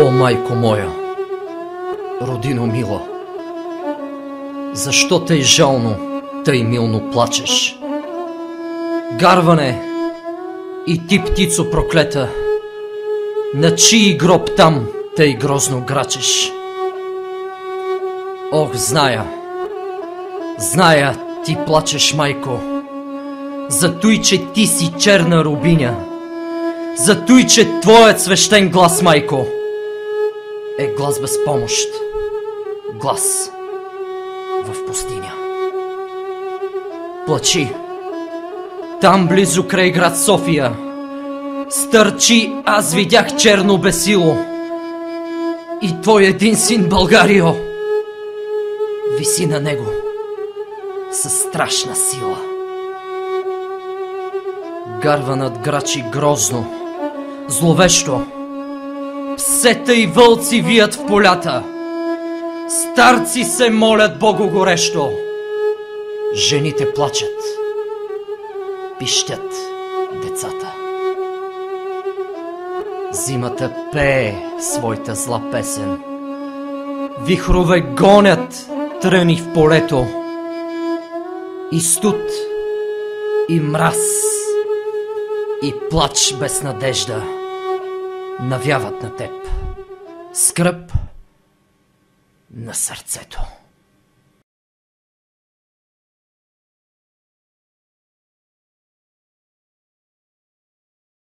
О, майко моя, родино мила, защо тъй жално, тъй милно плачеш? Гарване, и ти, птицо проклета, на чий гроб там тъй грозно грачеш? Ох, зная, ти плачеш, майко, за той, че ти си черна рубиня, за той, че твоят свещен глас, майко, е глас без помощ, глас в пустиня. Плачи, там близо край град София, стърчи, аз видях черно бесило, и твой един син Българио виси на него със страшна сила. Гарванът грачи грозно, зловещо, псета и вълци вият в полята, старци се молят Богу горещо, жените плачат, пищят децата. Зимата пее своята зла песен, вихрове гонят тръни в полето, и студ, и мраз, и плач без надежда навяват на теб скръб на сърцето.